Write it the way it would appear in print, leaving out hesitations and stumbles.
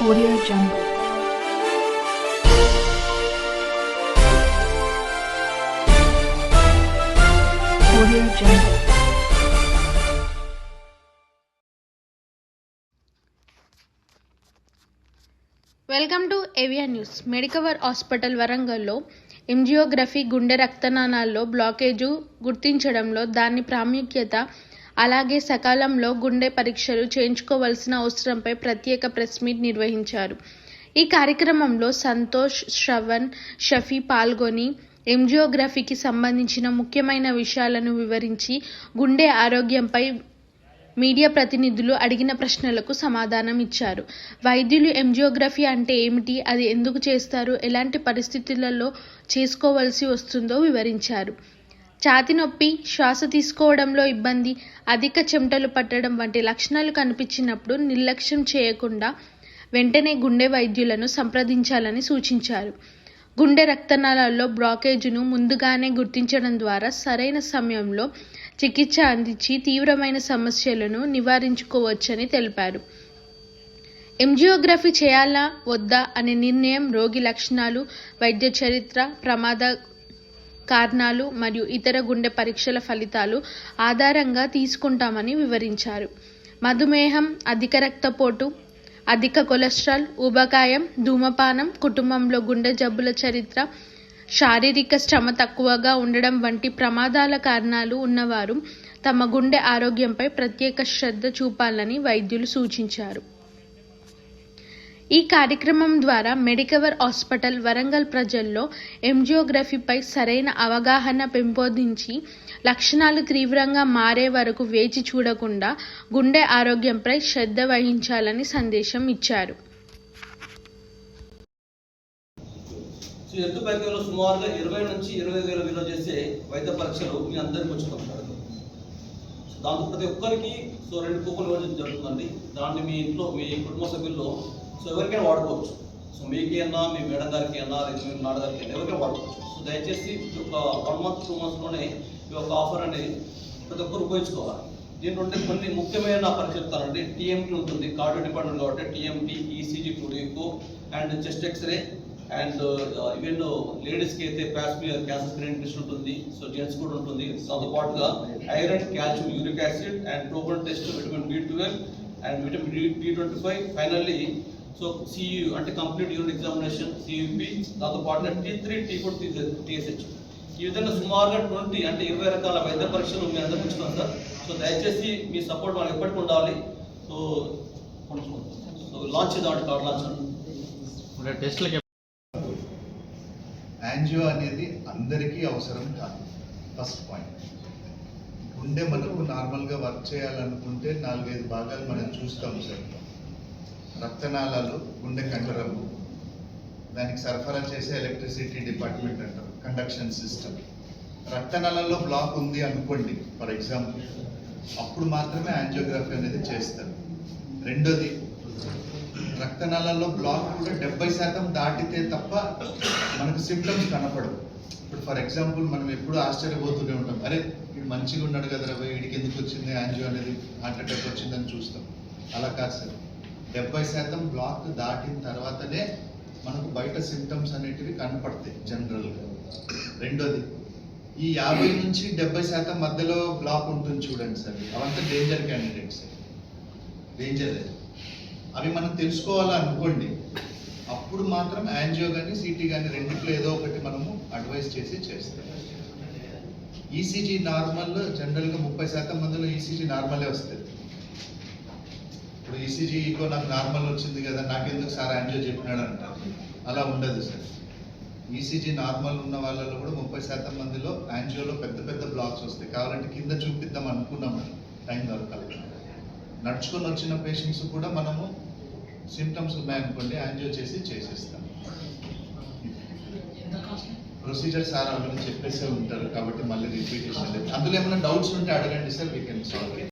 Audio Jungle. Audio Jungle. Welcome to avian news. Medicover hospital వరంగల్లో ఎంజియోగ్రఫీ గుండె రక్తనాళాల్లో బ్లాకేజు గుర్తించడంలో దాని ప్రాముఖ్యత, అలాగే సకాలంలో గుండె పరీక్షలు చేయించుకోవాల్సిన అవసరంపై ప్రత్యేక ప్రెస్ మీట్ నిర్వహించారు. ఈ కార్యక్రమంలో సంతోష్, శ్రవణ్, షఫీ పాల్గొని ఎంజియోగ్రఫీకి సంబంధించిన ముఖ్యమైన విషయాలను వివరించి గుండె ఆరోగ్యంపై మీడియా ప్రతినిధులు అడిగిన ప్రశ్నలకు సమాధానం ఇచ్చారు. వైద్యులు ఎంజియోగ్రఫీ అంటే ఏమిటి, అది ఎందుకు చేస్తారు, ఎలాంటి పరిస్థితులలో చేసుకోవాల్సి వస్తుందో వివరించారు. ఛాతీ నొప్పి, శ్వాస తీసుకోవడంలో ఇబ్బంది, అధిక చెమటలు పట్టడం వంటి లక్షణాలు కనిపించినప్పుడు నిర్లక్ష్యం చేయకుండా వెంటనే గుండె వైద్యులను సంప్రదించాలని సూచించారు. గుండె రక్తనాళాల్లో బ్లాకేజీను ముందుగానే గుర్తించడం ద్వారా సరైన సమయంలో చికిత్స అందించి తీవ్రమైన సమస్యలను నివారించుకోవచ్చని తెలిపారు. ఎంజియోగ్రఫీ చేయాలా వద్దా అనే నిర్ణయం రోగి లక్షణాలు, వైద్య చరిత్ర, ప్రమాద కారణాలు మరియు ఇతర గుండె పరీక్షల ఫలితాలు ఆధారంగా తీసుకుంటామని వివరించారు. మధుమేహం, అధిక రక్తపోటు, అధిక కొలెస్ట్రాల్, ఊబకాయం, ధూమపానం, కుటుంబంలో గుండె జబ్బుల చరిత్ర, శారీరక శ్రమ తక్కువగా ఉండడం వంటి ప్రమాదాల కారణాలు ఉన్నవారు తమ గుండె ఆరోగ్యంపై ప్రత్యేక శ్రద్ధ చూపాలని వైద్యులు సూచించారు. ఈ కార్యక్రమం ద్వారా మెడికవర్ హాస్పిటల్ వరంగల్ ప్రజల్లో ఎంజియోగ్రఫీపై సరైన అవగాహన పెంపొందించి లక్షణాలు తీవ్రంగా మారే వరకు వేచి చూడకుండా గుండె ఆరోగ్యంపై శ్రద్ధ వహించాలని సందేశం ఇచ్చారు. ఎత్తు పైకలో సుమారుగా 20 నుంచి 25,000 విలువ చేసే వైద్య పరీక్షలు మీ అందరికీ వచ్చుకుంటారు. దాంతో ప్రతి ఒక్కరికి 2 కూపన్లు ఇవ్వడం జరుగుతుందండి. దాన్ని మీ ఇంట్లో మీ కుటుంబ సభ్యుల్లో ఎవరికైనా వాడుకోవచ్చు. మీకైనా, మీ మేడం గారికి అయినా, లేదా మీ నాన్నగారికి అయినా ఎవరికైనా వాడుకోవచ్చు. దయచేసి ఒక 1 మంత్ 2 మంత్స్లోనే ఈ యొక్క ఆఫర్ అనేది ప్రతి ఒక్కరు ఉపయోగించుకోవాలి. దీంట్లో కొన్ని ముఖ్యమైన పరీక్ష చెప్తానండి. టీఎంటీ ఉంటుంది, కార్డియో డిపార్ట్మెంట్ కాబట్టి TMT, ECG two D echo and chest X-ray and even లేడీస్కి అయితే ప్యాస్మియర్ క్యాన్సర్ స్క్రీనింగ్ టెస్ట్ ఉంటుంది. జెంట్స్ కూడా ఉంటుంది. దాంతో పాటుగా iron, calcium, uric acid and protein test, vitamin B12 and vitamin B25, finally CU అంటే కంప్లీట్ యూరిన్ ఎగ్జామినేషన్, సియుపి, దాంతో పాటుగా T3, T4, TSH. ఈ విధంగా సుమారుగా 20 అంటే 20 రకాల వైద్య పరీక్షలు మీ అందరూ ఉంచుతాం సార్. దయచేసి మీ సపోర్ట్ మనకు ఎప్పటికీ ఉండాలి. లాంచ్ చేద్దాం, కార్డ్ లాంచ్ టెస్ట్లకి. యాంజియో అనేది అందరికీ అవసరం కాదు. ఫస్ట్ పాయింట్, గుండె మనకు నార్మల్గా వర్క్ చేయాలనుకుంటే 4-5 భాగాలు మనం చూస్తాం సార్. రక్తనాళాలు, గుండె కండరము, దానికి సరఫరా చేసే ఎలక్ట్రిసిటీ డిపార్ట్మెంట్ అంటారు, కండక్షన్ సిస్టమ్. రక్తనాళాల్లో బ్లాక్ ఉంది అనుకోండి ఫర్ ఎగ్జాంపుల్, అప్పుడు మాత్రమే యాంజియోగ్రఫీ అనేది చేస్తారు. రెండోది, రక్తనాళాల్లో బ్లాక్ కూడా 70% దాటితే తప్ప మనకు సిమ్టమ్స్ కనపడవు. ఇప్పుడు ఫర్ ఎగ్జాంపుల్ మనం ఎప్పుడు ఆశ్చర్యపోతూనే ఉంటాం, అరే వీడు మంచిగా ఉన్నాడు కదరా, వీడికి ఎందుకు వచ్చింది యాంజియో అనేది, హార్ట్ అటాక్ వచ్చిందని చూస్తాం. అలా కాదు సార్, 70% బ్లాక్ దాటిన తర్వాతనే మనకు బయట సిమ్టమ్స్ అనేటివి కనపడతాయి జనరల్గా. రెండోది, ఈ 50 నుంచి 70% మధ్యలో బ్లాక్ ఉంటుంది చూడండి సార్, అవంతా డేంజర్ క్యాండిడేట్స్. డేంజర్ అవి మనం తెలుసుకోవాలనుకోండి, అప్పుడు మాత్రం యాంజియో కానీ సిటీ కానీ రెండిట్లో ఏదో ఒకటి మనము అడ్వైస్ చేసి చేస్తాం. ఈసీజీ నార్మల్ జనరల్గా 30% మందిలో ఈసీజీ నార్మలే వస్తుంది. ఇప్పుడు ఈసీజీ ఈకో నాకు నార్మల్ వచ్చింది కదా, నాకెందుకు సార్ యాంజియో చెప్పినాడు అంటారు. అలా ఉండదు సార్. ఈసీజీ నార్మల్ ఉన్న వాళ్ళలో కూడా 30% మందిలో యాంజియోలో పెద్ద పెద్ద బ్లాక్స్ వస్తాయి. కావాలంటే కింద చూపిద్దాం అనుకున్నాం, టైం దొరకాలి. నడుచుకొని వచ్చిన పేషెంట్స్ కూడా మనము సిమ్టమ్స్ ఉన్నాయనుకోండి యాంజియో చేసేస్తాం. ప్రొసీజర్ సార్ ఆల్రెడీ చెప్పేసే ఉంటారు కాబట్టి మళ్ళీ రిపీటేషన్ లేదు. అందులో ఏమైనా డౌట్స్ ఉంటే అడగండి సార్, వీ కెన్ సాల్వ్.